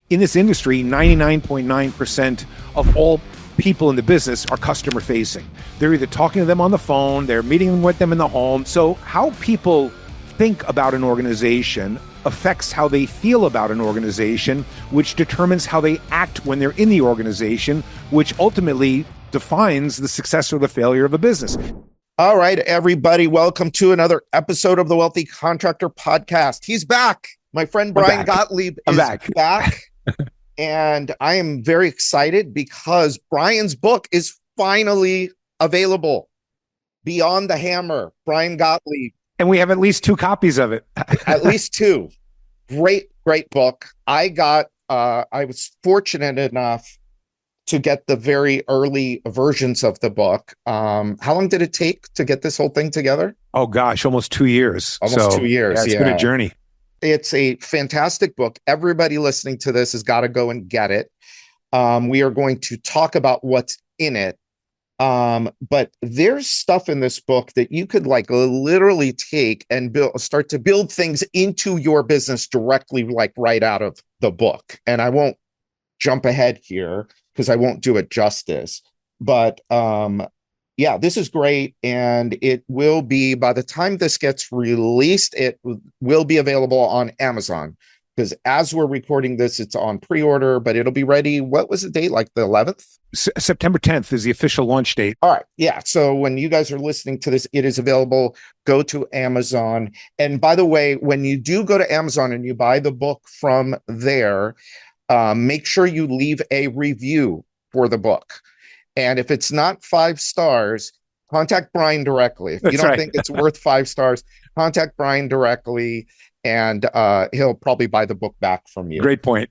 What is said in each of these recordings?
in this industry, 99.9% of all people in the business are customer facing. They're either talking to them on the phone, they're meeting with them in the home. So how people think about an organization affects how they feel about an organization, which determines how they act when they're in the organization, which ultimately defines the success or the failure of a business. All right, everybody, welcome to another episode of the Wealthy Contractor podcast. He's back. My friend Brian Gottlieb is back. And I am very excited because Brian's book is finally available. Beyond the Hammer, Brian Gottlieb. And we have at least 2 copies of it. At least 2. Great book. I was fortunate enough to get the very early versions of the book. How long did it take to get this whole thing together? Oh gosh, almost 2 years. Almost 2 years. Yeah, it's been a journey. It's a fantastic book. Everybody listening to this has got to go and get it. We are going to talk about what's in it. But there's stuff in this book that you could literally take and start to build things into your business directly, right out of the book. And I won't jump ahead here because I won't do it justice. But yeah, this is great. And it will be, by the time this gets released, it will be available on Amazon. Because as we're recording this, it's on pre-order, but it'll be ready. What was the date? Like the 11th? September 10th is the official launch date. All right. Yeah. So when you guys are listening to this, it is available. Go to Amazon. And by the way, when you do go to Amazon and you buy the book from there, make sure you leave a review for the book. And if it's not 5 stars, contact Brian directly. If you don't think it's worth 5 stars, contact Brian directly. And he'll probably buy the book back from you. Great point.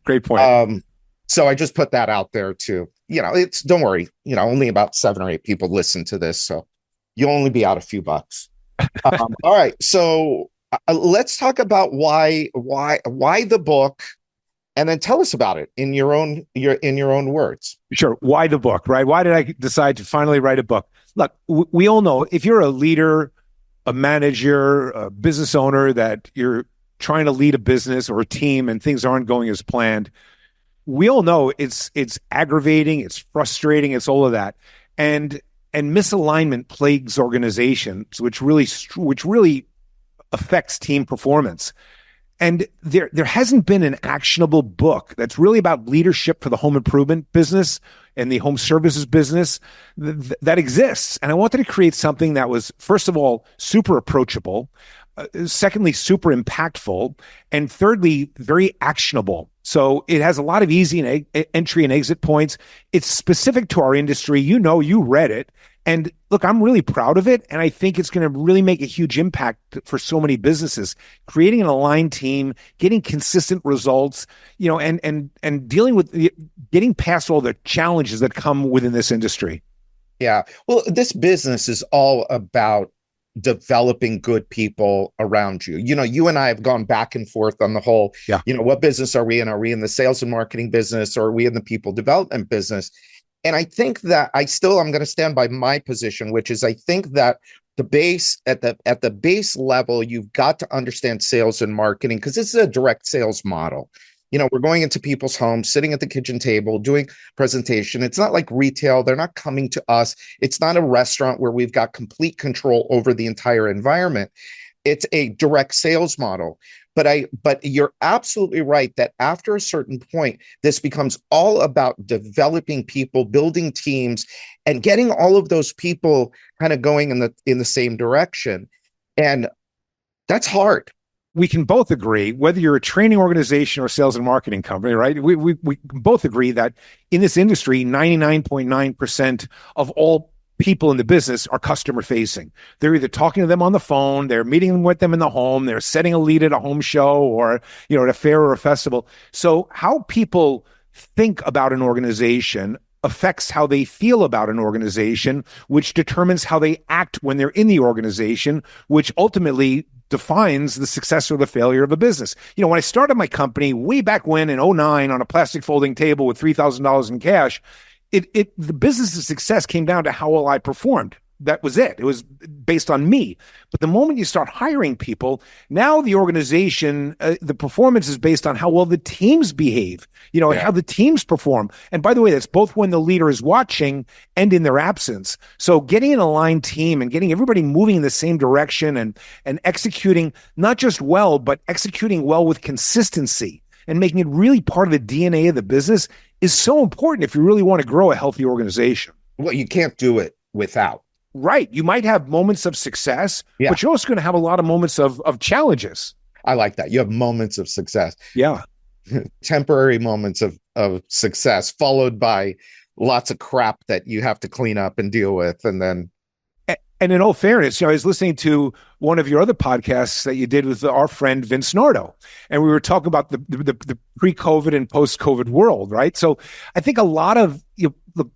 So I just put that out there too. Don't worry. Only about 7 or 8 people listen to this, so you'll only be out a few bucks. All right. So let's talk about why the book, and then tell us about it in your own words. Sure. Why the book, right? Why did I decide to finally write a book? Look, we all know if you're a leader, a manager, a business owner, that you're trying to lead a business or a team and things aren't going as planned, we all know it's aggravating, it's frustrating, it's all of that. And misalignment plagues organizations, which really affects team performance. And there hasn't been an actionable book that's really about leadership for the home improvement business and the home services business that exists. And I wanted to create something that was, first of all, super approachable, secondly, super impactful, and thirdly, very actionable. So it has a lot of easy entry and exit points. It's specific to our industry. You read it. And look, I'm really proud of it. And I think it's going to really make a huge impact for so many businesses, creating an aligned team, getting consistent results, and dealing with getting past all the challenges that come within this industry. Yeah. Well, this business is all about developing good people around you. You and I have gone back and forth on the whole, what business are we in? Are we in the sales and marketing business, or are we in the people development business? And I think that I'm going to stand by my position, which is I think that the base at the base level, you've got to understand sales and marketing, because this is a direct sales model. We're going into people's homes, sitting at the kitchen table, doing presentation. It's not like retail. They're not coming to us. It's not a restaurant where we've got complete control over the entire environment. It's a direct sales model. But you're absolutely right that after a certain point, this becomes all about developing people, building teams, and getting all of those people kind of going in the same direction. And that's hard. We can both agree, whether you're a training organization or sales and marketing company, right? We both agree that in this industry, 99.9% of all people in the business are customer facing. They're either talking to them on the phone, they're meeting with them in the home, they're setting a lead at a home show or, at a fair or a festival. So how people think about an organization affects how they feel about an organization, which determines how they act when they're in the organization, which ultimately defines the success or the failure of a business. When I started my company way back when in 2009 on a plastic folding table with $3,000 in cash, the business's success came down to how well I performed. that was it. It was based on me. But the moment you start hiring people, now the organization, the performance is based on how well the teams behave, and how the teams perform. And by the way, that's both when the leader is watching and in their absence. So getting an aligned team and getting everybody moving in the same direction and executing not just well, but executing well with consistency and making it really part of the DNA of the business is so important if you really want to grow a healthy organization. Well, you can't do it without. Right. You might have moments of success, but you're also going to have a lot of moments of challenges. I like that. You have moments of success. Yeah. Temporary moments of success followed by lots of crap that you have to clean up and deal with. And then. And in all fairness, I was listening to one of your other podcasts that you did with our friend Vince Nardo, and we were talking about the pre-COVID and post-COVID world, right? So I think a lot of the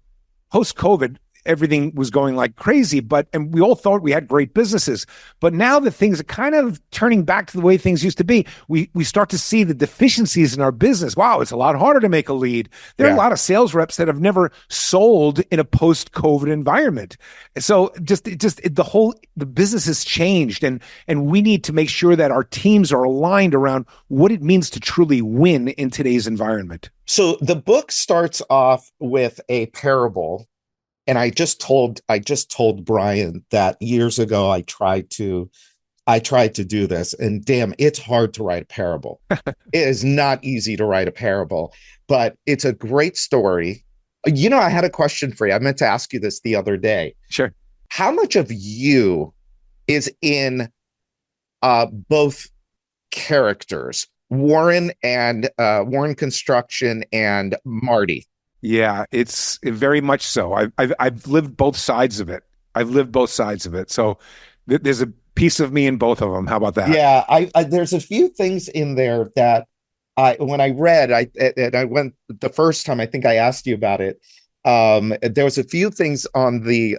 post-COVID, everything was going like crazy, and we all thought we had great businesses. But now that things are kind of turning back to the way things used to be, we start to see the deficiencies in our business. Wow, it's a lot harder to make a lead. There are a lot of sales reps that have never sold in a post-COVID environment. So the business has changed, and we need to make sure that our teams are aligned around what it means to truly win in today's environment. So the book starts off with a parable. And I just told Brian that years ago I tried to do this, and damn, it's hard to write a parable. It is not easy to write a parable, but it's a great story. I had a question for you. I meant to ask you this the other day. Sure. How much of you is in both characters, Warren Construction and Marty? Yeah, it's very much so. I've lived both sides of it. So there's a piece of me in both of them. How about that? Yeah, I there's a few things in there that when I read, I went the first time. I think I asked you about it. There was a few things on the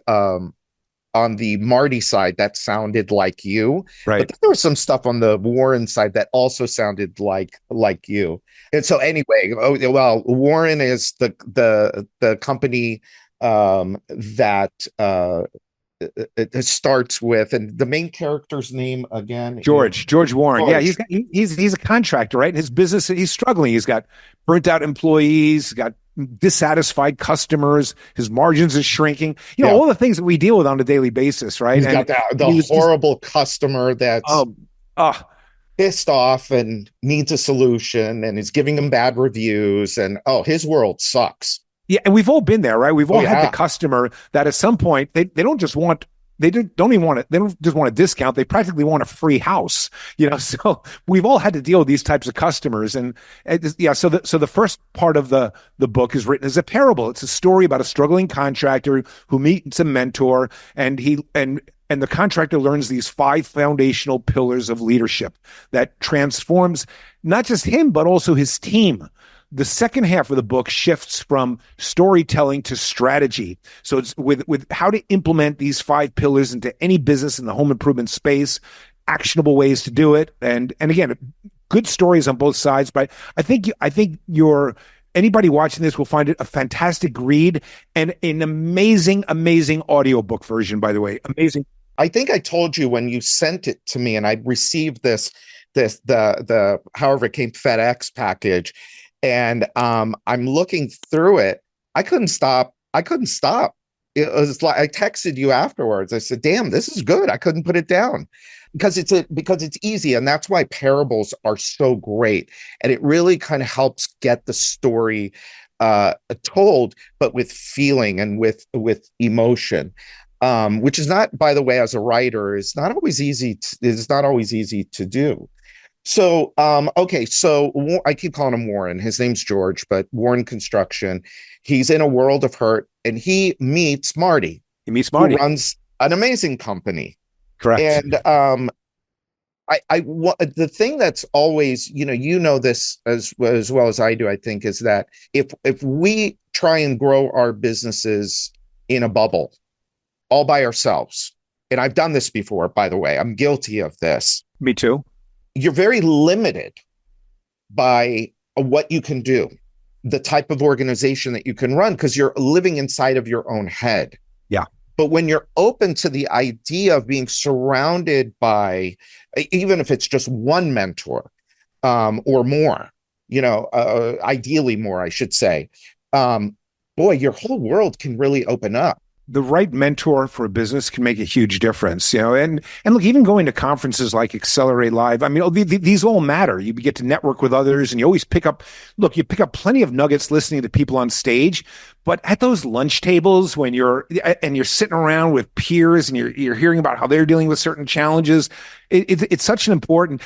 Marty side that sounded like you, right? But there was some stuff on the Warren side that also sounded like you. And so anyway, Warren is the company that it starts with, and the main character's name again, George Warren. George. Yeah, he's a contractor, right? His business, he's struggling. He's got burnt out employees, got dissatisfied customers, his margins are shrinking, all the things that we deal with on a daily basis, right? He's got the horrible customer that's pissed off and needs a solution and is giving them bad reviews, and his world sucks. Yeah, and we've all been there, right? We've all had the customer that at some point they don't just want They don't even want it. They don't just want a discount. They practically want a free house, So we've all had to deal with these types of customers. And so the first part of the book is written as a parable. It's a story about a struggling contractor who meets a mentor, and the contractor learns these 5 foundational pillars of leadership that transforms not just him, but also his team. The second half of the book shifts from storytelling to strategy. So it's with how to implement these 5 pillars into any business in the home improvement space, actionable ways to do it. And again, good stories on both sides, but I think anybody watching this will find it a fantastic read and an amazing audiobook version, by the way. Amazing. I think I told you when you sent it to me and I received the however it came FedEx package. And I'm looking through it. I couldn't stop. It was like I texted you afterwards. I said, "Damn, this is good." I couldn't put it down because it's easy, and that's why parables are so great. And it really kind of helps get the story told, but with feeling and with emotion, which is not, by the way, as a writer, is not always easy. It's not always easy to do. So, okay. So I keep calling him Warren. His name's George, but Warren Construction. He's in a world of hurt, and he meets Marty. Who runs an amazing company. Correct. And the thing that's always, this as well as I do, I think, is that if we try and grow our businesses in a bubble all by ourselves, and I've done this before, by the way, I'm guilty of this. Me too. You're very limited by what you can do, the type of organization that you can run, because you're living inside of your own head. Yeah. But when you're open to the idea of being surrounded by, even if it's just one mentor, or more, ideally more, I should say, boy, your whole world can really open up. The right mentor for a business can make a huge difference, and look, even going to conferences like Accelerate Live, I mean, these all matter. You get to network with others, and you always pick up plenty of nuggets listening to people on stage, but at those lunch tables when you're sitting around with peers and you're hearing about how they're dealing with certain challenges, it's such an important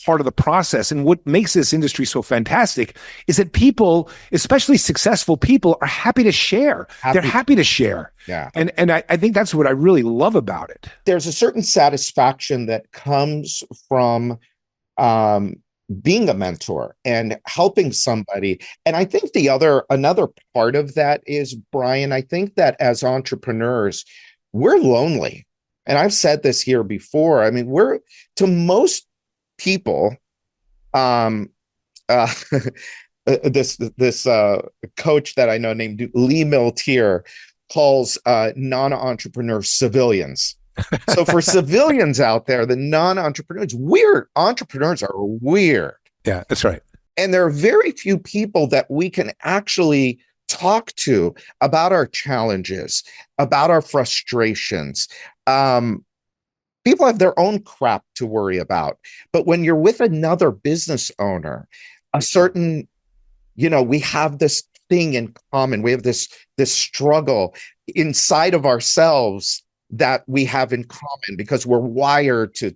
part of the process. And what makes this industry so fantastic is that people, especially successful people, are happy to share. They're happy to share. Yeah. And I think that's what I really love about it. There's a certain satisfaction that comes from being a mentor and helping somebody. And I think another part of that is, Brian, I think that as entrepreneurs, we're lonely. And I've said this here before. I mean, to most people, this coach that I know named Lee Miltier calls non-entrepreneurs civilians. So for civilians out there, the non-entrepreneurs, entrepreneurs are weird. Yeah, that's right. And there are very few people that we can actually talk to about our challenges, about our frustrations. People have their own crap to worry about. But when you're with another business owner, we have this thing in common. We have this struggle inside of ourselves that we have in common because we're wired to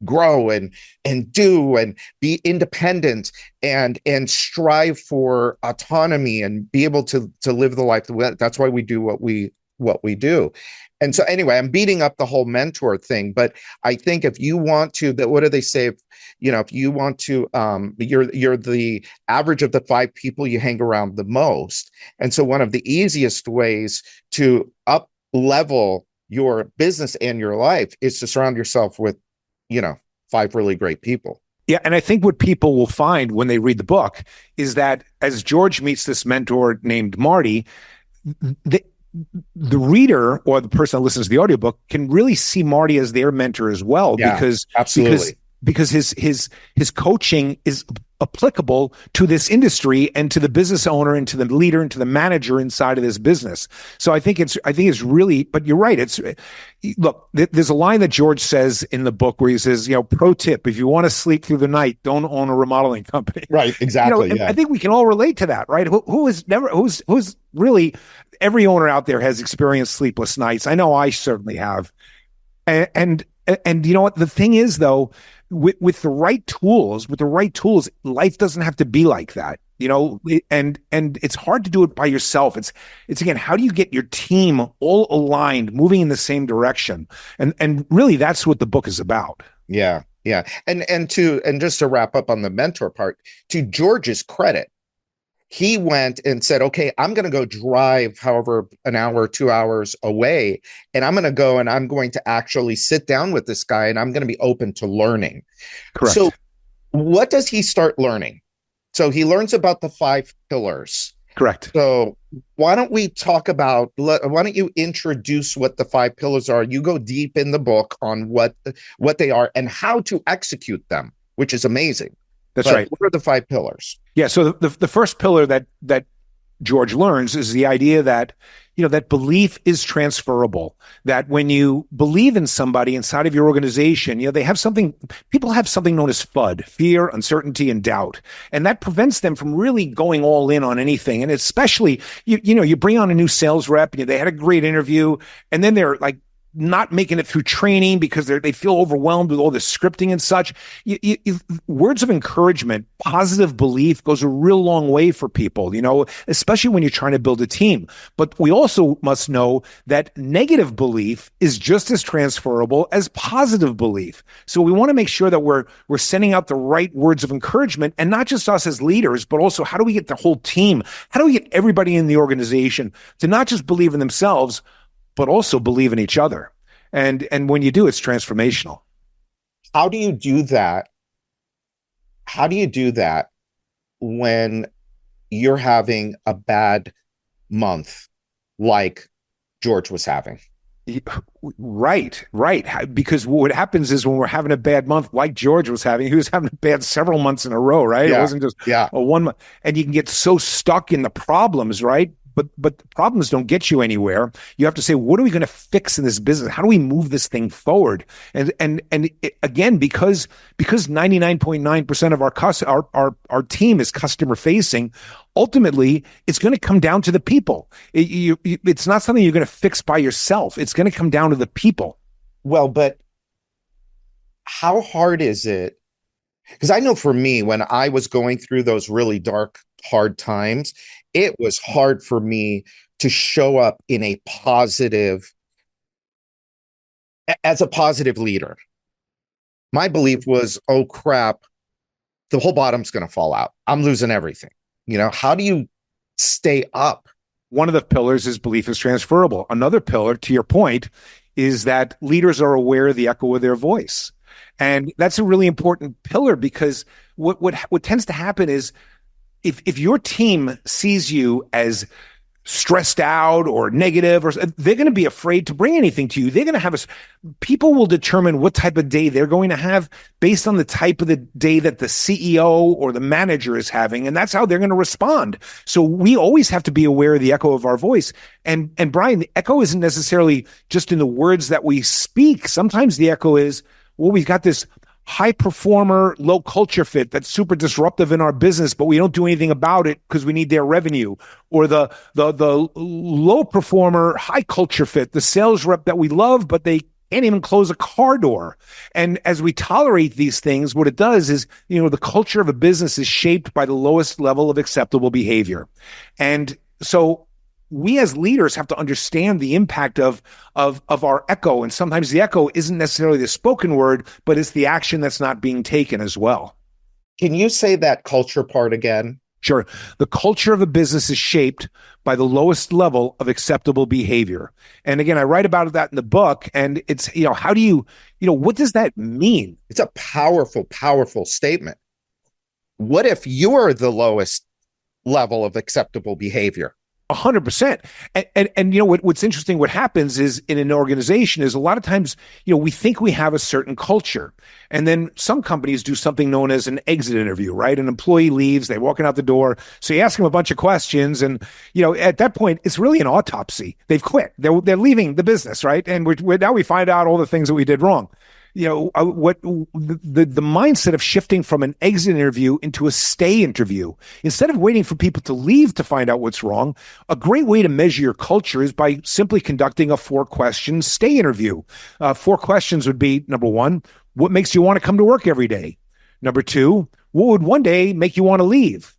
grow and do and be independent and strive for autonomy and be able to live the life. That's why we do what we do. And so anyway, I'm beating up the whole mentor thing, but I think if you want to, what do they say? If you want to, you're the average of the 5 people you hang around the most. And so one of the easiest ways to up level your business and your life is to surround yourself with, 5 really great people. Yeah. And I think what people will find when they read the book is that as George meets this mentor named Marty, the reader or the person that listens to the audiobook can really see Marty as their mentor as well. Yeah, because absolutely. Because his coaching is applicable to this industry and to the business owner and to the leader and to the manager inside of this business. So I think it's really, but you're right. Look, there's a line that George says in the book where he says, pro tip, if you want to sleep through the night, don't own a remodeling company. Right. Exactly. Yeah. I think we can all relate to that, right? Who's really, every owner out there has experienced sleepless nights. I know I certainly have. And you know what? The thing is, though, with the right tools, life doesn't have to be like that, and it's hard to do it by yourself. It's again, how do you get your team all aligned, moving in the same direction? And really that's what the book is about. Yeah. Yeah. And just to wrap up on the mentor part, to George's credit, he went and said, okay, I'm going to go drive however an hour, 2 hours away. And I'm going to go and I'm going to actually sit down with this guy and I'm going to be open to learning. Correct. So what does he start learning? So he learns about the 5 pillars. Correct. So why don't you introduce what the 5 pillars are? You go deep in the book on what they are and how to execute them, which is amazing. That's right. What are the 5 pillars? Yeah. So the first pillar that George learns is the idea that, that belief is transferable, that when you believe in somebody inside of your organization, people have something known as FUD, fear, uncertainty, and doubt. And that prevents them from really going all in on anything. And especially, you bring on a new sales rep and they had a great interview and then they're like, not making it through training because they feel overwhelmed with all this scripting and such. Words of encouragement, positive belief goes a real long way for people, especially when you're trying to build a team. But we also must know that negative belief is just as transferable as positive belief. So we want to make sure that we're sending out the right words of encouragement, and not just us as leaders, but also how do we get the whole team? How do we get everybody in the organization to not just believe in themselves, but also believe in each other? And when you do, it's transformational. How do you do that? How do you do that when you're having a bad month, like George was having. Right, right. Because what happens is when we're having a bad month, like George was having, he was having a bad several months in a row, right? It Yeah. wasn't just Yeah. a 1 month. And you can get so stuck in the problems, right? But the problems don't get you anywhere. You have to say, what are we going to fix in this business? How do we move this thing forward? Again, because 99.9% of our team is customer facing, ultimately it's going to come down to the people. It's not something you're going to fix by yourself. It's going to come down to the people. Well, but how hard is it? Because I know for me, when I was going through those really dark, hard times, it was hard for me to show up in a positive, as a positive leader. My belief was, oh crap, the whole bottom's going to fall out. I'm losing everything. How do you stay up? One of the pillars is belief is transferable. Another pillar, to your point, is that leaders are aware of the echo of their voice. And that's a really important pillar, because what tends to happen is if your team sees you as stressed out or negative, or they're going to be afraid to bring anything to you. They're going to have people will determine what type of day they're going to have based on the type of the day that the CEO or the manager is having. And that's how they're going to respond. So we always have to be aware of the echo of our voice. And Brian, the echo isn't necessarily just in the words that we speak. Sometimes the echo is, well, we've got this high performer, low culture fit that's super disruptive in our business, but we don't do anything about it because we need their revenue. Or the low performer, high culture fit, the sales rep that we love, but they can't even close a car door. And as we tolerate these things, what it does is, the culture of a business is shaped by the lowest level of acceptable behavior. And so we as leaders have to understand the impact of our echo. And sometimes the echo isn't necessarily the spoken word, but it's the action that's not being taken as well. Can you say that culture part again? Sure. The culture of a business is shaped by the lowest level of acceptable behavior. And again, I write about that in the book. And it's, how do you, what does that mean? It's a powerful, powerful statement. What if you're the lowest level of acceptable behavior? 100%. And what's interesting, what happens is in an organization is a lot of times, we think we have a certain culture. And then some companies do something known as an exit interview, right? An employee leaves, they're walking out the door. So you ask them a bunch of questions. And, at that point, it's really an autopsy. They've quit. They're leaving the business, right? And now we find out all the things that we did wrong. What the mindset of shifting from an exit interview into a stay interview, instead of waiting for people to leave to find out what's wrong, a great way to measure your culture is by simply conducting a 4-question stay interview. 4 questions would be, number 1, what makes you want to come to work every day? Number 2, what would one day make you want to leave?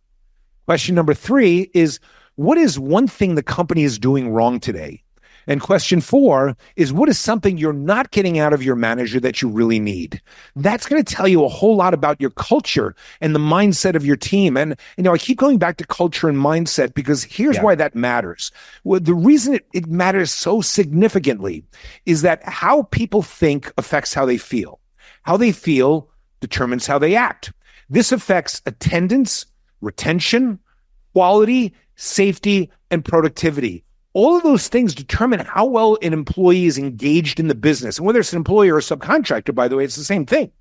Question number 3 is, what is one thing the company is doing wrong today? And question 4 is, what is something you're not getting out of your manager that you really need? That's going to tell you a whole lot about your culture and the mindset of your team. And, I keep going back to culture and mindset because here's why that matters. Well, the reason it matters so significantly is that how people think affects how they feel. How they feel determines how they act. This affects attendance, retention, quality, safety, and productivity. All of those things determine how well an employee is engaged in the business. And whether it's an employee or a subcontractor, by the way, it's the same thing.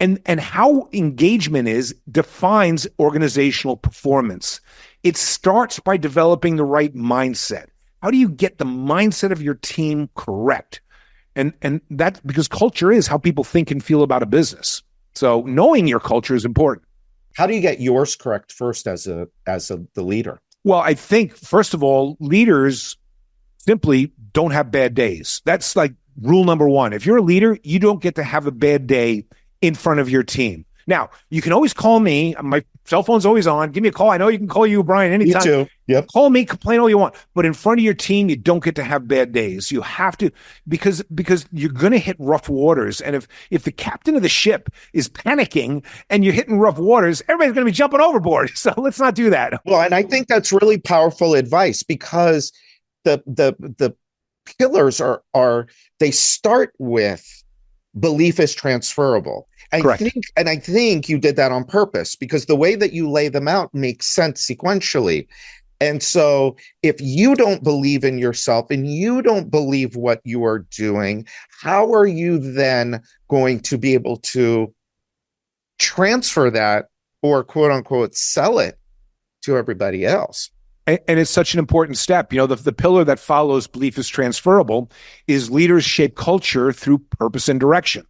And how engagement is defines organizational performance. It starts by developing the right mindset. How do you get the mindset of your team correct? And that's because culture is how people think and feel about a business. So knowing your culture is important. How do you get yours correct first as the leader? Well, I think, first of all, leaders simply don't have bad days. That's like rule number 1. If you're a leader, you don't get to have a bad day in front of your team. Now, you can always call me. My cell phone's always on. Give me a call. I know you can call you, Brian, anytime. Me too. Yep. Call me, complain all you want. But in front of your team, you don't get to have bad days. You have to, because you're going to hit rough waters. And if the captain of the ship is panicking and you're hitting rough waters, everybody's going to be jumping overboard. So let's not do that. Well, and I think that's really powerful advice, because the pillars are they start with belief is transferable. Correct. I think you did that on purpose, because the way that you lay them out makes sense sequentially. And so if you don't believe in yourself and you don't believe what you are doing, how are you then going to be able to transfer that or quote unquote sell it to everybody else? And it's such an important step. The pillar that follows belief is transferable is leaders shape culture through purpose and direction.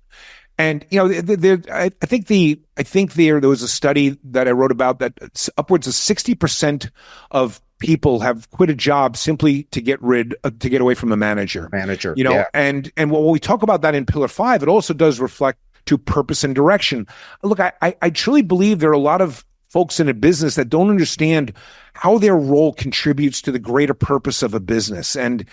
And I think there was a study that I wrote about that upwards of 60% of people have quit a job simply to get away from a manager. Yeah. And when we talk about that in Pillar 5, it also does reflect to purpose and direction. Look, I truly believe there are a lot of folks in a business that don't understand how their role contributes to the greater purpose of a business. And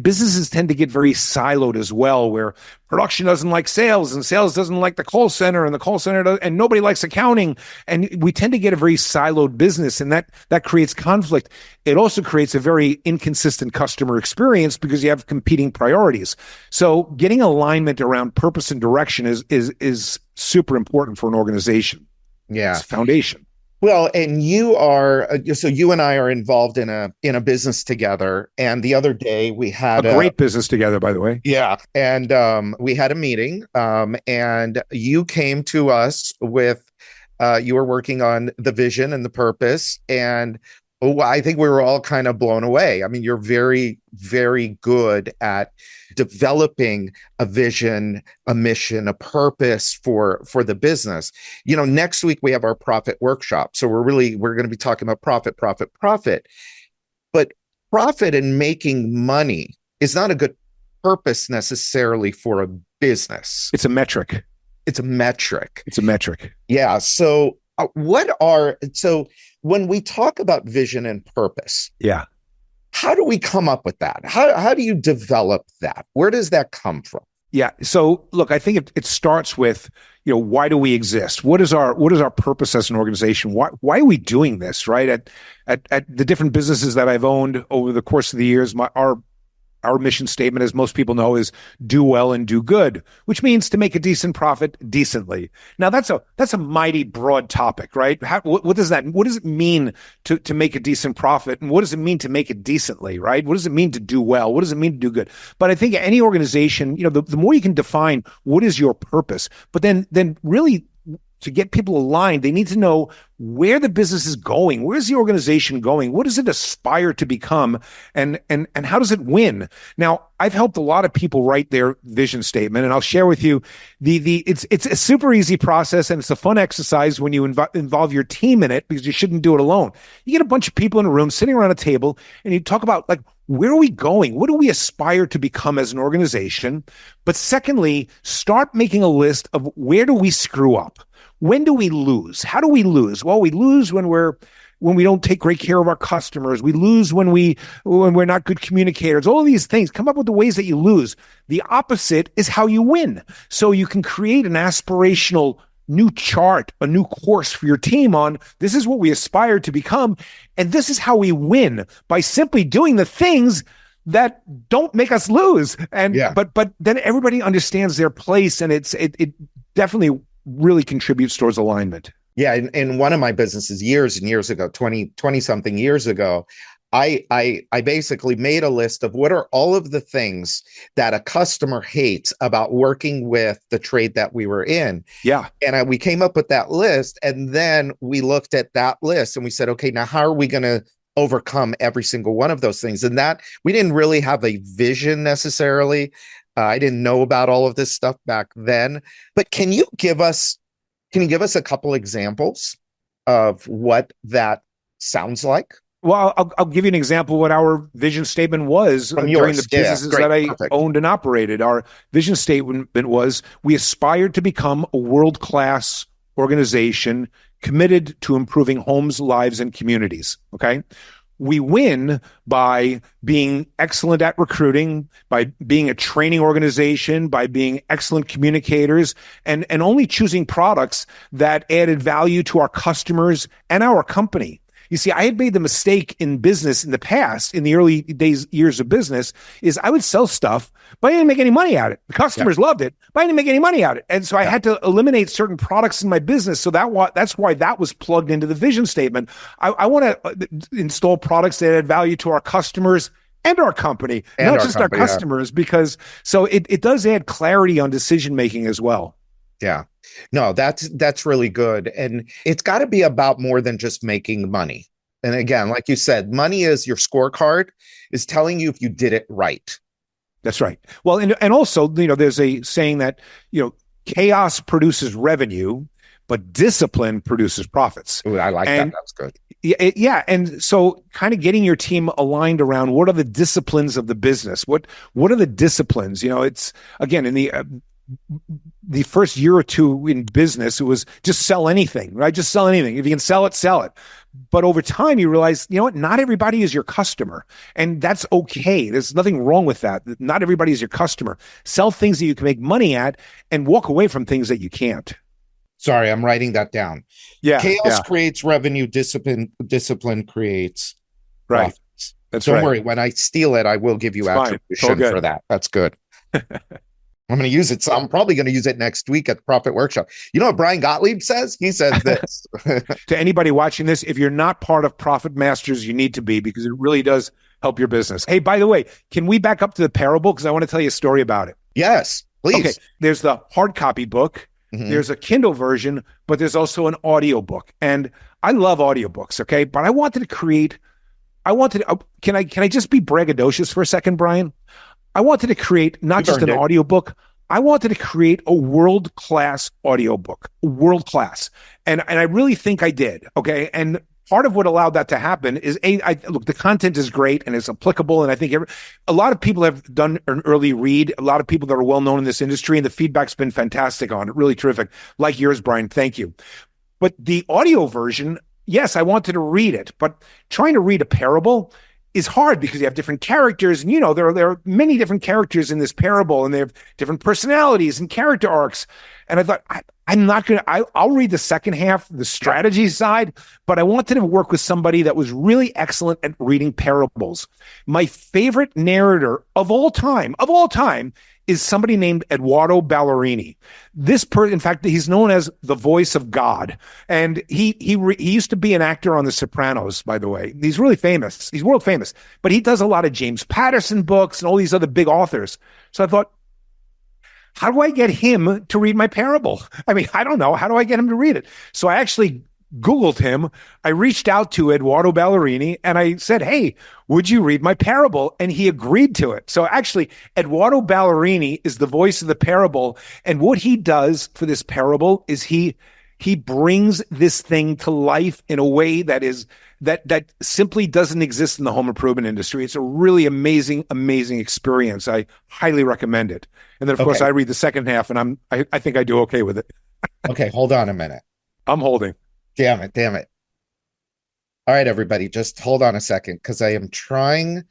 businesses tend to get very siloed as well, where production doesn't like sales and sales doesn't like the call center and the call center and nobody likes accounting. And we tend to get a very siloed business, and that creates conflict. It also creates a very inconsistent customer experience because you have competing priorities. So getting alignment around purpose and direction is super important for an organization. Yeah. It's a foundation. Well, and you and I are involved in a business together. And the other day we had a great business together, by the way. Yeah. And we had a meeting and you came to us with, you were working on the vision and the purpose. And I think we were all kind of blown away. I mean, you're very, very good at developing a vision, a mission, a purpose for the business. Next week we have our profit workshop. So we're going to be talking about profit. But profit and making money is not a good purpose necessarily for a business. It's a metric. Yeah. So when we talk about vision and purpose, yeah, how do we come up with that? How do you develop that? Where does that come from? Yeah. So look, I think it starts with, why do we exist? What is our purpose as an organization? Why are we doing this? Right. At the different businesses that I've owned over the course of the years, our mission statement, as most people know, is do well and do good, which means to make a decent profit decently. Now that's a mighty broad topic, right? What does it mean to make a decent profit? And what does it mean to make it decently, right? What does it mean to do well? What does it mean to do good? But I think any organization, the more you can define what is your purpose, but then really to get people aligned, they need to know where the business is going. Where's the organization going? What does it aspire to become? And how does it win? Now, I've helped a lot of people write their vision statement, and I'll share with you it's a super easy process, and it's a fun exercise when you involve your team in it, because you shouldn't do it alone. You get a bunch of people in a room sitting around a table, and you talk about, like, where are we going? What do we aspire to become as an organization? But secondly, start making a list of where do we screw up? When do we lose? How do we lose? Well, we lose when we don't take great care of our customers. We lose when we're not good communicators. All of these things. Come up with the ways that you lose. The opposite is how you win. So you can create an aspirational new chart, a new course for your team on this is what we aspire to become, and this is how we win, by simply doing the things that don't make us lose. And but then everybody understands their place, and it definitely really contributes towards alignment. Yeah. In one of my businesses years and years ago, 20 something years ago, I basically made a list of what are all of the things that a customer hates about working with the trade that we were in. Yeah. And we came up with that list, and then we looked at that list and we said, okay, now how are we going to overcome every single one of those things? And that we didn't really have a vision necessarily. I didn't know about all of this stuff back then, but can you give us a couple examples of what that sounds like? Well, I'll give you an example of what our vision statement was during the businesses that I owned and operated. Our vision statement was, we aspired to become a world-class organization committed to improving homes, lives, and communities. Okay. We win by being excellent at recruiting, by being a training organization, by being excellent communicators, and only choosing products that added value to our customers and our company. You see, I had made the mistake in business in the past, in the early years of business, is I would sell stuff, but I didn't make any money at it. The customers loved it, but I didn't make any money at it. And so I had to eliminate certain products in my business. So that's why that was plugged into the vision statement. I want to install products that add value to our customers and our company, and not just our customers, because so it does add clarity on decision making as well. Yeah. No, that's really good. And it's got to be about more than just making money. And again, like you said, money is your scorecard, is telling you if you did it right. That's right. Well, and also, there's a saying that, chaos produces revenue, but discipline produces profits. Ooh, I like that. That's good. Yeah. And so kind of getting your team aligned around what are the disciplines of the business? What are the disciplines? It's, again, in the first year or two in business, it was just sell anything, right? Just sell anything. If you can sell it, sell it. But over time, you realize, not everybody is your customer, and that's okay. There's nothing wrong with that. Not everybody is your customer. Sell things that you can make money at and walk away from things that you can't. Sorry, I'm writing that down. Yeah. Chaos creates revenue, discipline creates profits. Right. That's Don't right. worry. When I steal it, I will give you attribution for that. That's good. I'm going to use it. So I'm probably going to use it next week at the Profit Workshop. You know what Brian Gottlieb says? He says this. To anybody watching this, if you're not part of Profit Masters, you need to be, because it really does help your business. Hey, by the way, can we back up to the parable? Because I want to tell you a story about it. Yes, please. Okay. There's the hard copy book. Mm-hmm. There's a Kindle version, but there's also an audio book. And I love audiobooks, okay? But can I just be braggadocious for a second, Brian? I wanted to create not just an audiobook. I wanted to create a world-class audiobook, world-class. And I really think I did, okay? And part of what allowed that to happen is, look, the content is great and it's applicable. And I think a lot of people have done an early read, a lot of people that are well-known in this industry, and the feedback's been fantastic on it, really terrific. Like yours, Brian, thank you. But the audio version, yes, I wanted to read it, but trying to read a parable is hard because you have different characters, and there are many different characters in this parable, and they have different personalities and character arcs. And I thought, I'll read the second half, the strategy side, but I wanted to work with somebody that was really excellent at reading parables. My favorite narrator of all time is somebody named Eduardo Ballerini. In fact, he's known as the voice of God. And he used to be an actor on The Sopranos, by the way. He's really famous. He's world famous. But he does a lot of James Patterson books and all these other big authors. So I thought, how do I get him to read my parable? I mean, I don't know. How do I get him to read it? So I actually Googled him. I reached out to Eduardo Ballerini and I said, hey, would you read my parable? And he agreed to it. So actually, Eduardo Ballerini is the voice of the parable. And what he does for this parable is he brings this thing to life in a way that simply doesn't exist in the home improvement industry. It's a really amazing, amazing experience. I highly recommend it. And then, of course, I read the second half, and I think I do okay with it. Okay, hold on a minute. I'm holding. Damn it. All right, everybody, just hold on a second, because I am trying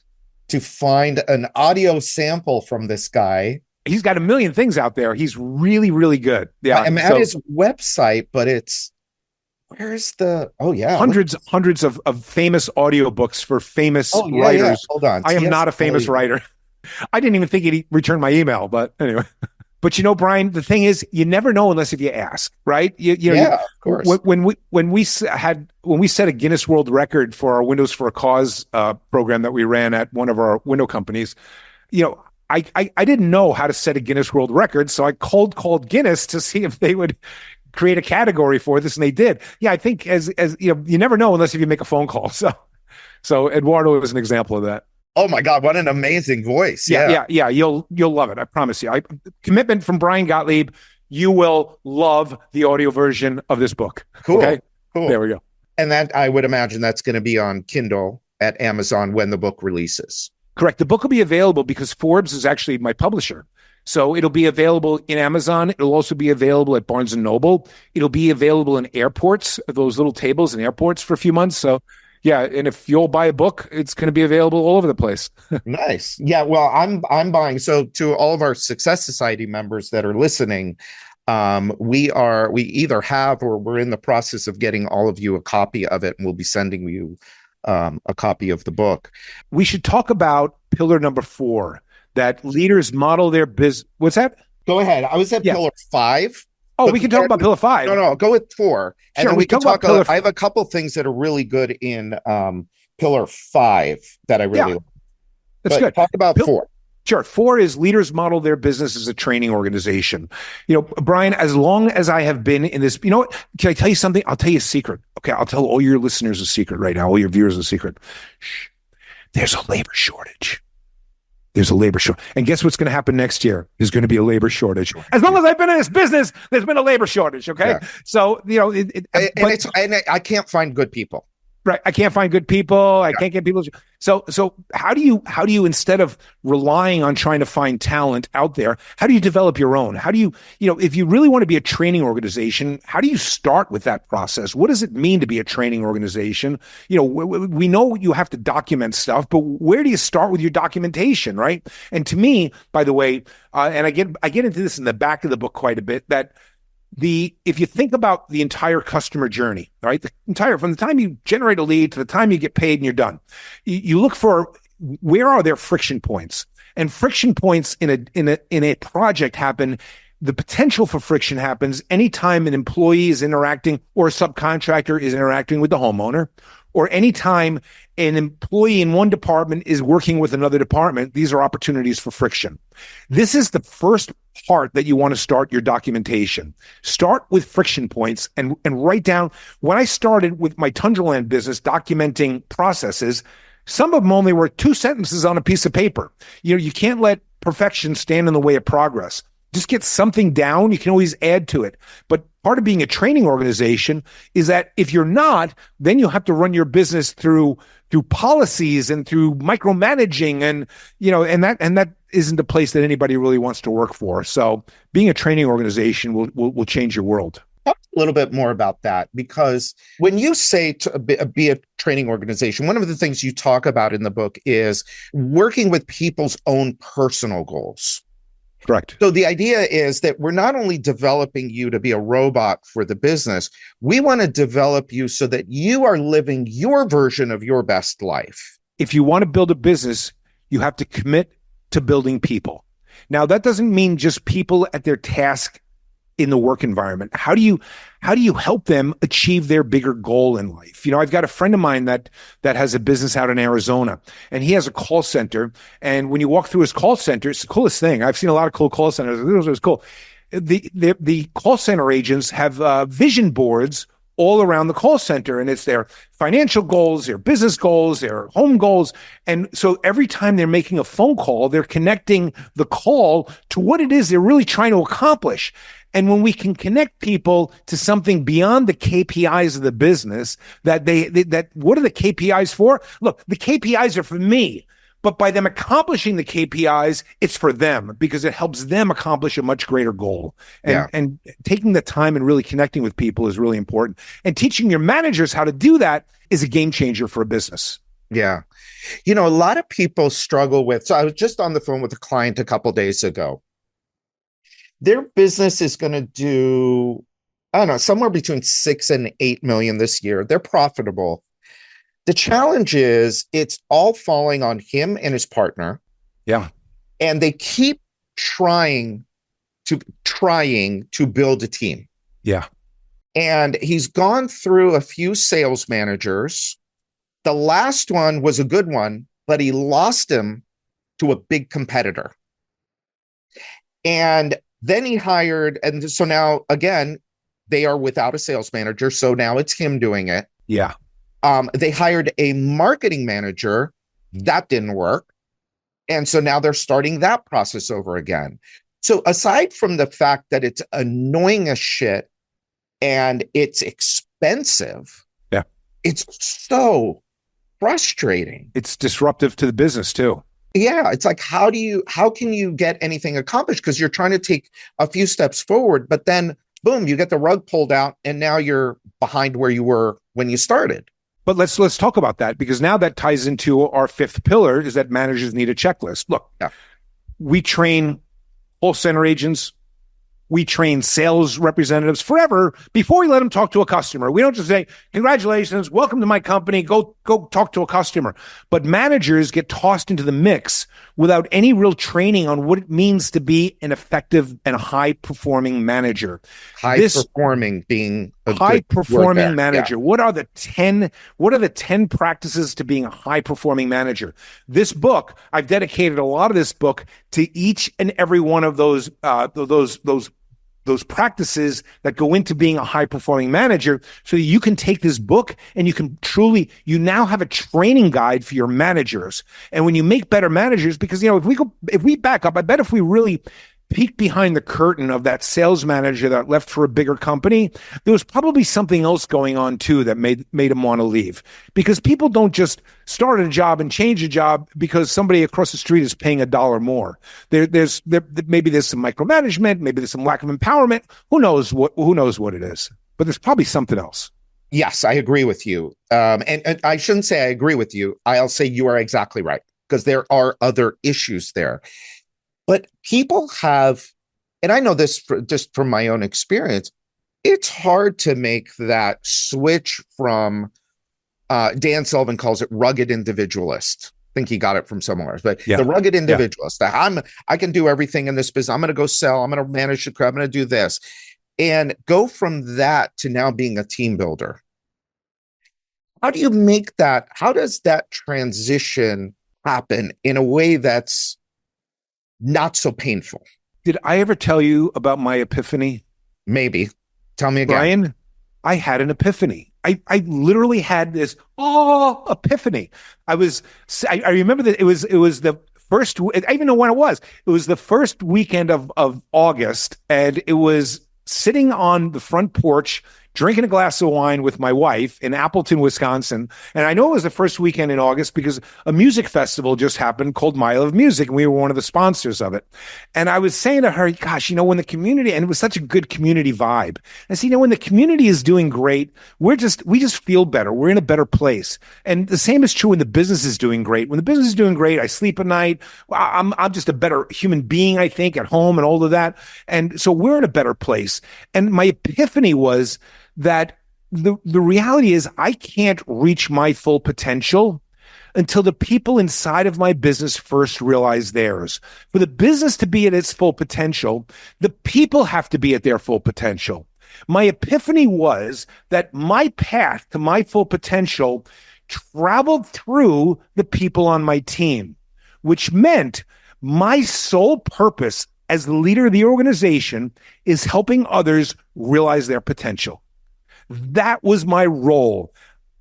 to find an audio sample from this guy. He's got a million things out there. He's really, really good. Yeah, I'm at his website, but where's the? Oh yeah, hundreds of famous audiobooks for famous writers. Yeah. Hold on, I am not a famous writer. I didn't even think he'd return my email, but anyway. But Brian, the thing is, you never know unless if you ask, right? Of course. When we set a Guinness World Record for our Windows for a Cause program that we ran at one of our window companies, I didn't know how to set a Guinness World Record, so I called Guinness to see if they would create a category for this, and they did. Yeah, I think as you never know unless if you make a phone call. So Eduardo was an example of that. Oh my God, what an amazing voice. Yeah. You'll love it. I promise you. Commitment from Brian Gottlieb. You will love the audio version of this book. Cool. Okay? Cool. There we go. And that, I would imagine that's going to be on Kindle at Amazon when the book releases. Correct. The book will be available because Forbes is actually my publisher. So it'll be available in Amazon. It'll also be available at Barnes & Noble. It'll be available in airports, those little tables in airports for a few months. So yeah, and if you'll buy a book, it's going to be available all over the place. Nice. Yeah, well, I'm buying. So to all of our Success Society members that are listening, We either have or we're in the process of getting all of you a copy of it, and we'll be sending you a copy of the book. We should talk about pillar number 4, that leaders model their business. What's that? Go ahead. I was at pillar 5. Oh, we can talk about pillar 5. No, go with 4. And sure, then we can talk about pillar 4. I have a couple things that are really good in pillar 5 that I really like. That's good. Talk about 4. Sure. 4 is leaders model their business as a training organization. Brian, as long as I have been in this, you know what? Can I tell you something? I'll tell you a secret. Okay. I'll tell all your listeners a secret right now, all your viewers a secret. Shh. There's a labor shortage. There's a labor shortage. And guess what's going to happen next year? There's going to be a labor shortage. As long as I've been in this business, there's been a labor shortage. Okay. Yeah. So, I can't find good people. Right. I can't find good people. I can't get people. So how do you, instead of relying on trying to find talent out there, how do you develop your own? How do you, if you really want to be a training organization, how do you start with that process? What does it mean to be a training organization? We know you have to document stuff, but where do you start with your documentation? Right. And to me, by the way, and I get into this in the back of the book quite a bit, that if you think about the entire customer journey, right, from the time you generate a lead to the time you get paid and you're done, you look for where are there friction points, and friction points in a project happen. The potential for friction happens anytime an employee is interacting or a subcontractor is interacting with the homeowner, or anytime an employee in one department is working with another department. These are opportunities for friction. This is the first part that you want to start your documentation. Start with friction points and write down. When I started with my Tundraland business documenting processes, some of them only were 2 sentences on a piece of paper. You can't let perfection stand in the way of progress. Just get something down. You can always add to it. But part of being a training organization is that if you're not, then you'll have to run your business through policies and through micromanaging, and that isn't a place that anybody really wants to work for. So being a training organization will change your world. Talk a little bit more about that, because when you say to be a training organization, one of the things you talk about in the book is working with people's own personal goals. Correct. So the idea is that we're not only developing you to be a robot for the business, we want to develop you so that you are living your version of your best life. If you want to build a business, you have to commit to building people. Now, that doesn't mean just people at their task in the work environment. How do you help them achieve their bigger goal in life? I've got a friend of mine that has a business out in Arizona, and he has a call center. And when you walk through his call center, it's the coolest thing. I've seen a lot of cool call centers. It was cool. The call center agents have vision boards all around the call center, and it's their financial goals, their business goals, their home goals. And so every time they're making a phone call, they're connecting the call to what it is they're really trying to accomplish. And when we can connect people to something beyond the KPIs of the business, that what are the KPIs for? Look, the KPIs are for me, but by them accomplishing the KPIs, it's for them because it helps them accomplish a much greater goal. And taking the time and really connecting with people is really important. And teaching your managers how to do that is a game changer for a business. Yeah. A lot of people struggle with, so I was just on the phone with a client a couple days ago. Their business is going to do, I don't know, somewhere between 6 and 8 million this year. They're profitable. The challenge is it's all falling on him and his partner. Yeah. And they keep trying to build a team. Yeah. And he's gone through a few sales managers. The last one was a good one, but he lost him to a big competitor. And then he hired, and so now, again, they are without a sales manager. So now it's him doing it. Yeah. They hired a marketing manager. That didn't work. And so now they're starting that process over again. So aside from the fact that it's annoying as shit and it's expensive, it's so frustrating. It's disruptive to the business too. Yeah, it's like, how can you get anything accomplished? Because you're trying to take a few steps forward, but then boom, you get the rug pulled out and now you're behind where you were when you started. But let's talk about that, because now that ties into our 5th pillar, is that managers need a checklist. Look, we train call center agents, We train sales representatives forever before we let them talk to a customer. We don't just say, congratulations, welcome to my company, go talk to a customer. But managers get tossed into the mix without any real training on what it means to be an effective and high-performing manager. High-performing being a high-performing manager. Yeah. What are the 10 practices to being a high-performing manager? This book, I've dedicated a lot of this book to each and every one of those practices that go into being a high-performing manager, so that you can take this book and you now have a training guide for your managers. And when you make better managers, because, if we back up, I bet if we really peek behind the curtain of that sales manager that left for a bigger company, there was probably something else going on too that made him want to leave. Because people don't just start a job and change a job because somebody across the street is paying $1 more. Maybe there's some micromanagement, maybe there's some lack of empowerment. Who knows what it is? But there's probably something else. Yes, I agree with you. And I shouldn't say I agree with you. I'll say you are exactly right, because there are other issues there. But people have, and I know this just from my own experience, it's hard to make that switch from, Dan Sullivan calls it rugged individualist. I think he got it from somewhere else, but the rugged individualist, that I can do everything in this business. I'm going to go sell. I'm going to manage the crowd. I'm going to do this, and go from that to now being a team builder. How do you make that? How does that transition happen in a way that's not so painful? Did I ever tell you about my epiphany? Maybe. Tell me again. Brian, I had an epiphany. I literally had this epiphany. I remember that it was the first, I even know when it was. It was the first weekend of August, and it was sitting on the front porch drinking a glass of wine with my wife in Appleton, Wisconsin. And I know it was the first weekend in August because a music festival just happened called Mile of Music, and we were one of the sponsors of it. And I was saying to her, gosh, when the community, and it was such a good community vibe. I said, when the community is doing great, we just feel better. We're in a better place. And the same is true when the business is doing great. When the business is doing great, I sleep at night. I'm just a better human being, I think, at home and all of that. And so we're in a better place. And my epiphany was that the reality is I can't reach my full potential until the people inside of my business first realize theirs. For the business to be at its full potential, the people have to be at their full potential. My epiphany was that my path to my full potential traveled through the people on my team, which meant my sole purpose as the leader of the organization is helping others realize their potential. That was my role.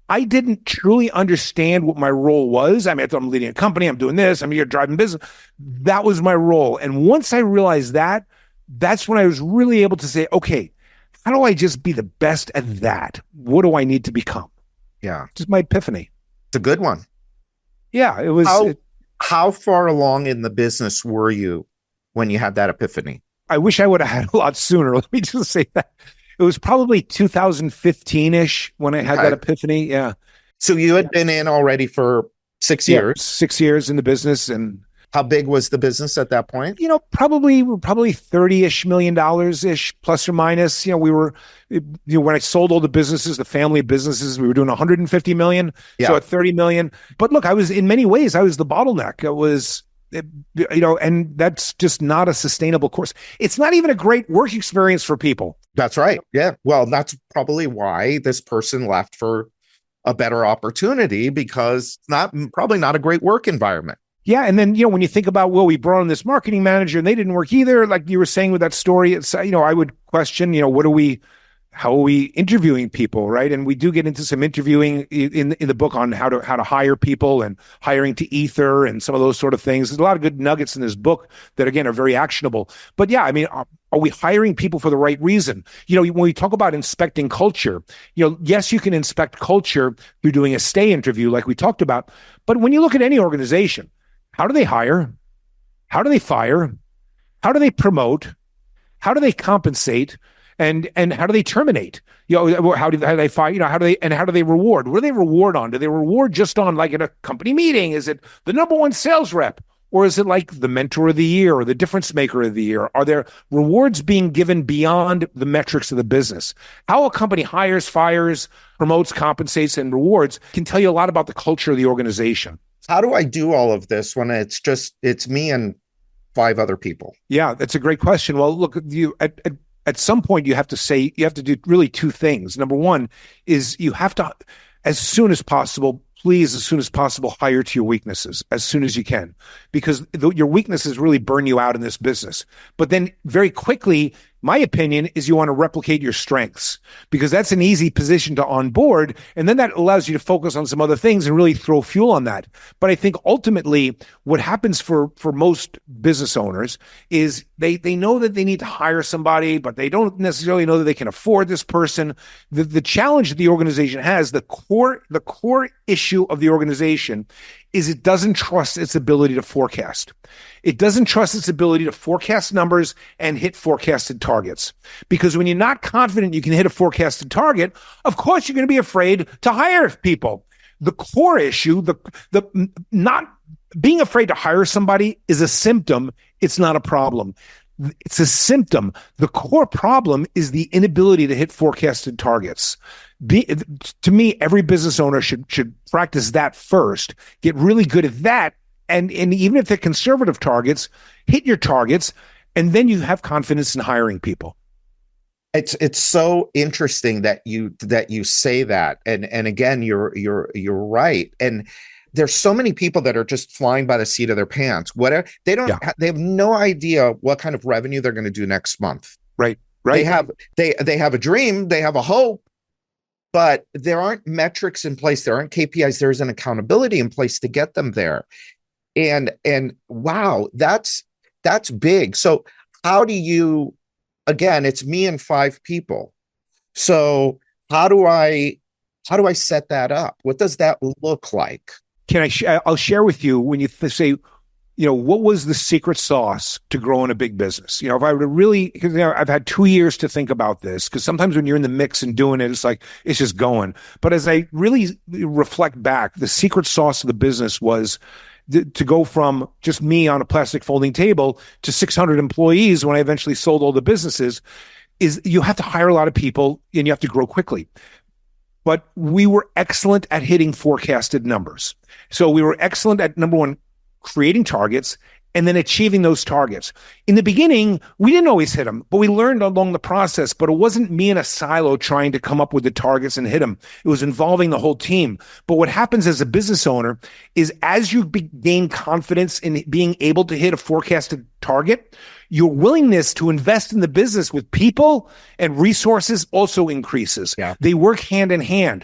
I didn't truly understand what my role was. I thought I'm leading a company, I'm doing this, I'm here driving business. That was my role. And once I realized that, that's when I was really able to say, okay, how do I just be the best at that? What do I need to become? Yeah. Just my epiphany. It's a good one. Yeah, it was. How far along in the business were you when you had that epiphany? I wish I would have had a lot sooner. Let me just say that. It was probably 2015-ish when I had that epiphany. Yeah. So you had been in already for 6 years. 6 years in the business. And how big was the business at that point? Probably $30-ish million-ish, plus or minus. We were, when I sold all the businesses, the family businesses, we were doing 150 million. Yeah. So at 30 million. But look, in many ways, I was the bottleneck. It was, and that's just not a sustainable course. It's not even a great work experience for people. That's right. Yeah. Well, that's probably why this person left for a better opportunity, because probably not a great work environment. Yeah. And then, when you think about, we brought in this marketing manager and they didn't work either. Like you were saying with that story, it's, I would question, how are we interviewing people, right? And we do get into some interviewing in the book on how to hire people and hiring to ether and some of those sort of things. There's a lot of good nuggets in this book that, again, are very actionable. But yeah, are we hiring people for the right reason? When we talk about inspecting culture, yes, you can inspect culture through doing a stay interview like we talked about. But when you look at any organization, how do they hire? How do they fire? How do they promote? How do they compensate? And how do they terminate? How do they fire? How do they reward? What do they reward on? Do they reward just on, like, in a company meeting? Is it the number one sales rep? Or is it like the mentor of the year or the difference maker of the year? Are there rewards being given beyond the metrics of the business? How a company hires, fires, promotes, compensates, and rewards can tell you a lot about the culture of the organization. How do I do all of this when it's me and 5 other people? Yeah, that's a great question. Well, look, at some point you have to do really 2 things. Number one is you have to, as soon as possible, hire to your weaknesses as soon as you can, because your weaknesses really burn you out in this business. But then very quickly, my opinion is you want to replicate your strengths, because that's an easy position to onboard. And then that allows you to focus on some other things and really throw fuel on that. But I think ultimately what happens for most business owners is they know that they need to hire somebody, but they don't necessarily know that they can afford this person. The challenge that the organization has, the core issue of the organization is it doesn't trust its ability to forecast. It doesn't trust its ability to forecast numbers and hit forecasted targets. Because when you're not confident you can hit a forecasted target, of course you're going to be afraid to hire people. The core issue, the not being afraid to hire somebody is a symptom. It's not a problem. It's a symptom. The core problem is the inability to hit forecasted targets. To me, every business owner should practice that first, get really good at that. And even if they're conservative targets, hit your targets, and then you have confidence in hiring people. It's so interesting that you say that. And again, you're right. And there's so many people that are just flying by the seat of their pants. Whatever they have no idea what kind of revenue they're going to do next month. Right. They have a dream, they have a hope, but there aren't metrics in place. There aren't KPIs. There's an accountability in place to get them there. And wow, that's big. So how do you, again, it's me and 5 people. So how do I set that up? What does that look like? I'll share with you when you say, what was the secret sauce to growing a big business? If I were to really, because I've had 2 years to think about this, because sometimes when you're in the mix and doing it, it's like, it's just going. But as I really reflect back, the secret sauce of the business was to go from just me on a plastic folding table to 600 employees when I eventually sold all the businesses, is you have to hire a lot of people and you have to grow quickly. But we were excellent at hitting forecasted numbers. So we were excellent at, number one, creating targets and then achieving those targets. In the beginning, we didn't always hit them, but we learned along the process. But it wasn't me in a silo trying to come up with the targets and hit them. It was involving the whole team. But what happens as a business owner is as you gain confidence in being able to hit a forecasted target, your willingness to invest in the business with people and resources also increases. Yeah. They work hand in hand.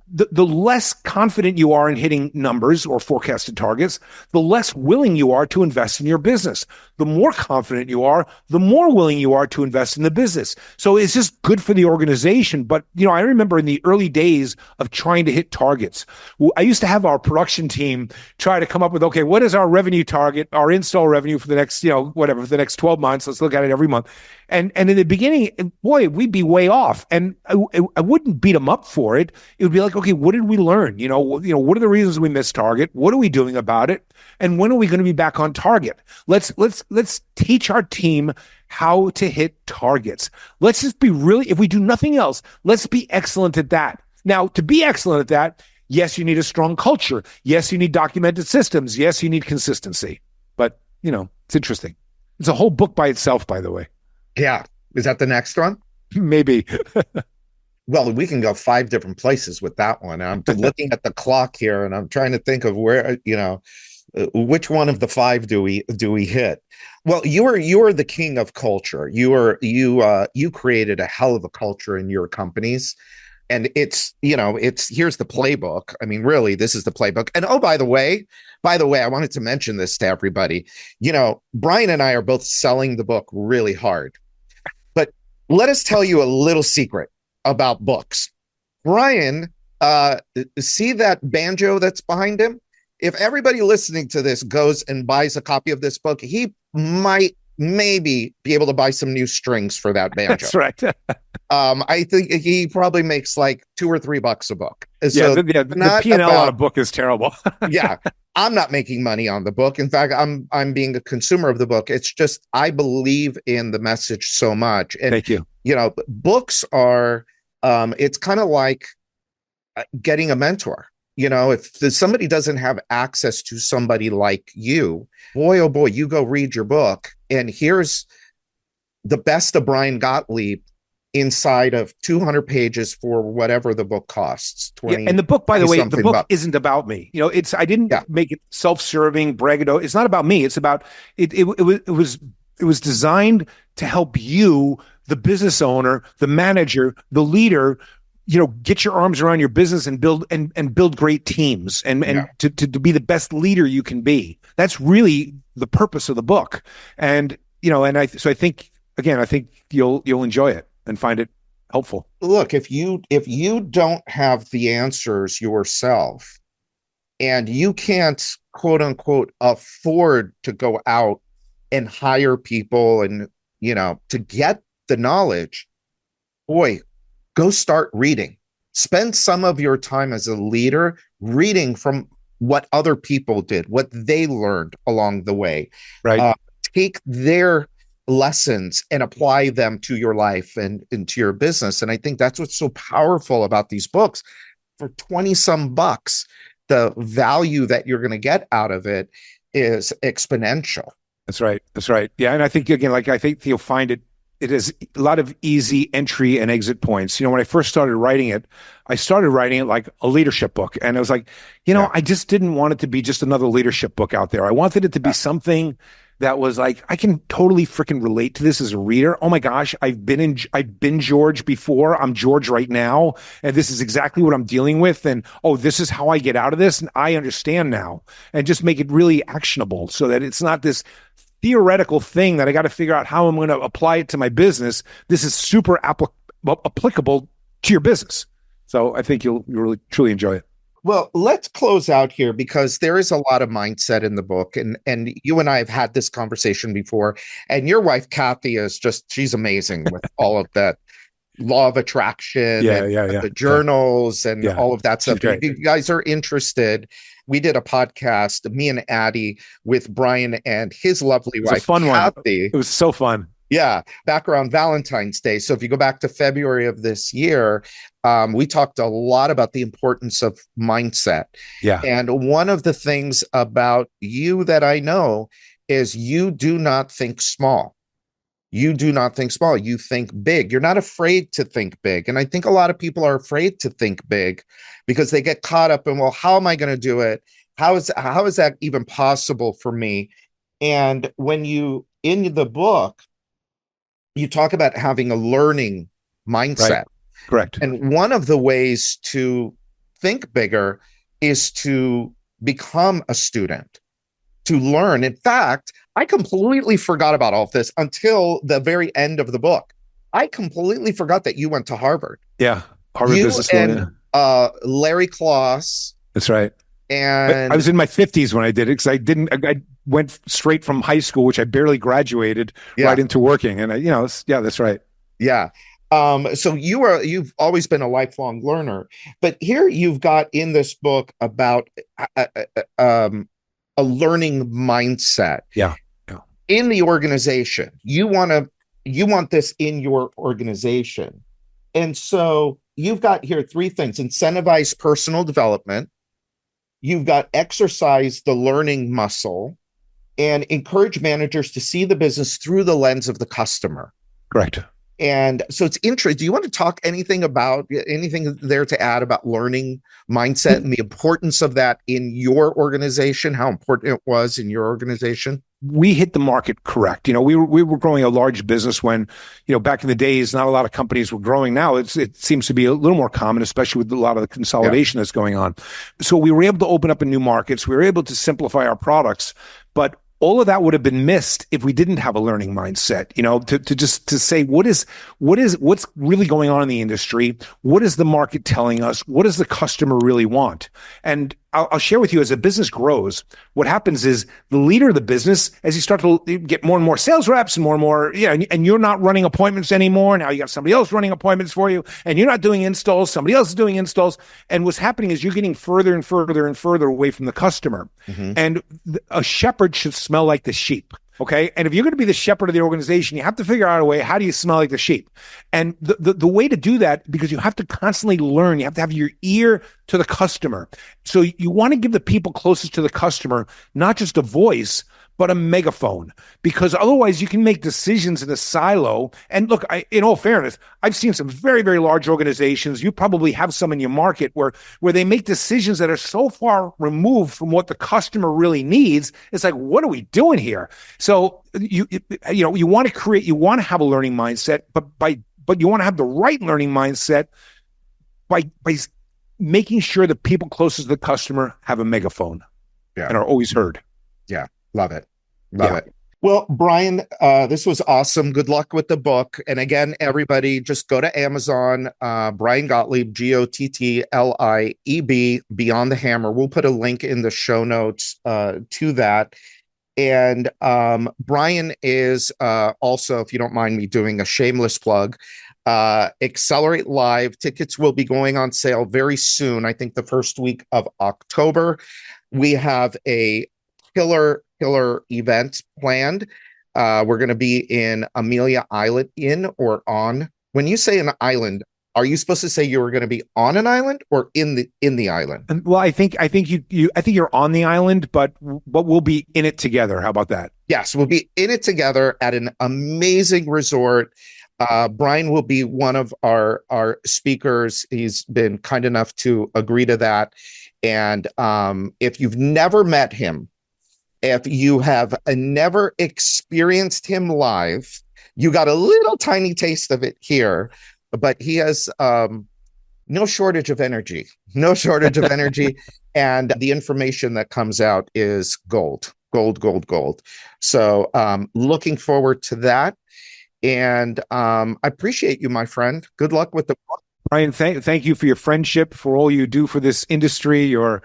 The less confident you are in hitting numbers or forecasted targets, the less willing you are to invest in your business. The more confident you are, the more willing you are to invest in the business. So it's just good for the organization. But, I remember in the early days of trying to hit targets, I used to have our production team try to come up with, okay, what is our revenue target, our install revenue for the next, for the next 12 months. Let's look at it every month. And in the beginning, boy, we'd be way off. And I wouldn't beat them up for it. It would be like, okay, what did we learn? What are the reasons we missed target? What are we doing about it? And when are we going to be back on target? Let's teach our team how to hit targets. Let's just be really, if we do nothing else, let's be excellent at that. Now, to be excellent at that, yes, you need a strong culture. Yes, you need documented systems. Yes, you need consistency. But, it's interesting. It's a whole book by itself, by the way. Yeah. Is that the next one? Maybe. Well, we can go 5 different places with that one. I'm looking at the clock here and I'm trying to think of where, which one of the 5 do we hit? Well, you are the king of culture. You created a hell of a culture in your companies. And it's here's the playbook. I mean, really, this is the playbook. And by the way, I wanted to mention this to everybody. Brian and I are both selling the book really hard. But let us tell you a little secret about books. Brian, see that banjo that's behind him? If everybody listening to this goes and buys a copy of this book, he might maybe be able to buy some new strings for that banjo. That's right. I think he probably makes like $2 or $3 a book. Yeah, So the P&L on a book is terrible. yeah, I'm not making money on the book. In fact, I'm being a consumer of the book. It's just I believe in the message so much. And Thank you. Books are it's kind of like getting a mentor. If somebody doesn't have access to somebody like you, boy, oh boy, you go read your book. And here's the best of Brian Gottlieb inside of 200 pages for whatever the book costs. 20, yeah, and the book, by the way, the book bucks. Isn't about me. I didn't make it self-serving, braggadocio. It's not about me. It's about it. It was designed to help you, the business owner, the manager, the leader, get your arms around your business and build great teams and to be the best leader you can be. That's really the purpose of the book. And I think you'll enjoy it and find it helpful. Look, if you don't have the answers yourself and you can't, quote unquote, afford to go out and hire people and, to get the knowledge, boy, go start reading. Spend some of your time as a leader reading from what other people did, what they learned along the way. Right. Take their lessons and apply them to your life and into your business. And I think that's what's so powerful about these books. For 20 some bucks, the value that you're going to get out of it is exponential. That's right. Yeah. And I think, again, I think you'll find it is a lot of easy entry and exit points. When I first started writing it, I started writing it like a leadership book. And I was like, I just didn't want it to be just another leadership book out there. I wanted it to be something that was like, I can totally freaking relate to this as a reader. Oh my gosh, I've been George before. I'm George right now. And this is exactly what I'm dealing with. And, this is how I get out of this. And I understand now. And just make it really actionable so that it's not this theoretical thing that I got to figure out how I'm going to apply it to my business. This is super applicable to your business. So I think you'll really, truly enjoy it. Well, let's close out here because there is a lot of mindset in the book. And you and I have had this conversation before. And your wife, Kathy, she's amazing with all of that law of attraction, the journals and all of that stuff. If you guys are interested, we did a podcast, me and Addie, with Brian and his lovely wife, fun Kathy. One. It was so fun. Yeah, back around Valentine's Day. So if you go back to February of this year, we talked a lot about the importance of mindset. Yeah. And one of the things about you that I know is you do not think small. You do not think small. You think big. You're not afraid to think big. And I think a lot of people are afraid to think big because they get caught up in, well, how am I going to do it? How is that even possible for me? And when you, in the book, you talk about having a learning mindset. Right. Correct. And one of the ways to think bigger is to become a student, to learn. In fact, I completely forgot about all of this until the very end of the book. I completely forgot that you went to Harvard. Yeah. Harvard Business School. And Larry Kloss. That's right. And I was in my 50s when I did it because I went straight from high school, which I barely graduated, right into working. And that's right. Yeah. So you've always been a lifelong learner, but here you've got in this book about a learning mindset. Yeah. In the organization. You want this in your organization. And so you've got here 3 things: incentivize personal development. You've got exercise the learning muscle, and encourage managers to see the business through the lens of the customer. Correct. And so it's interesting. Do you want to talk anything there to add about learning mindset and the importance of that in your organization, how important it was in your organization? We hit the market correct. We were growing a large business when, back in the days, not a lot of companies were growing. Now it seems to be a little more common, especially with a lot of the consolidation that's going on. So we were able to open up in new markets. We were able to simplify our products, but all of that would have been missed if we didn't have a learning mindset, to say, what's really going on in the industry? What is the market telling us? What does the customer really want? And I'll share with you, as a business grows, what happens is the leader of the business, as you start to get more and more sales reps and more, and you're not running appointments anymore. Now you got somebody else running appointments for you, and you're not doing installs. Somebody else is doing installs. And what's happening is you're getting further and further and further away from the customer. Mm-hmm. And a shepherd should smell like the sheep. Okay. And if you're going to be the shepherd of the organization, you have to figure out a way, how do you smell like the sheep? And the way to do that, because you have to constantly learn, you have to have your ear to the customer. So you want to give the people closest to the customer, not just a voice, but a megaphone, because otherwise you can make decisions in a silo. And look, in all fairness, I've seen some very, very large organizations. You probably have some in your market where they make decisions that are so far removed from what the customer really needs. It's like, what are we doing here? So you want to create, you want to have a learning mindset, but you want to have the right learning mindset by making sure the people closest to the customer have a megaphone and are always heard. Yeah. Love it. Love it. Well, Brian, this was awesome. Good luck with the book. And again, everybody, just go to Amazon, Brian Gottlieb, Gottlieb, Beyond the Hammer. We'll put a link in the show notes to that. And Brian is also, if you don't mind me doing a shameless plug, Accelerate Live. Tickets will be going on sale very soon. I think the first week of October. We have a killer event planned. We're going to be in Amelia Island, in or on. When you say an island, are you supposed to say you were going to be on an island or in the island? Well, I think you're on the island, but we'll be in it together. How about that? Yes, we'll be in it together at an amazing resort. Brian will be one of our speakers. He's been kind enough to agree to that. And if you've never met him, if you have never experienced him live, you got a little tiny taste of it here, but he has no shortage of energy, and the information that comes out is gold. So looking forward to that. And I appreciate you, my friend. Good luck with the book. Brian, thank you for your friendship, for all you do for this industry. You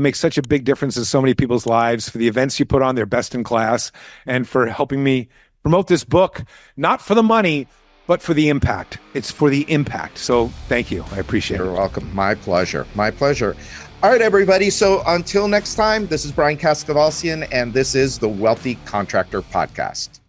make such a big difference in so many people's lives, for the events you put on, they're best in class, and for helping me promote this book, not for the money, but for the impact. It's for the impact. So thank you. I appreciate it. You're welcome. My pleasure. All right, everybody. So until next time, this is Brian Kaskavalciyan, and this is the Wealthy Contractor Podcast.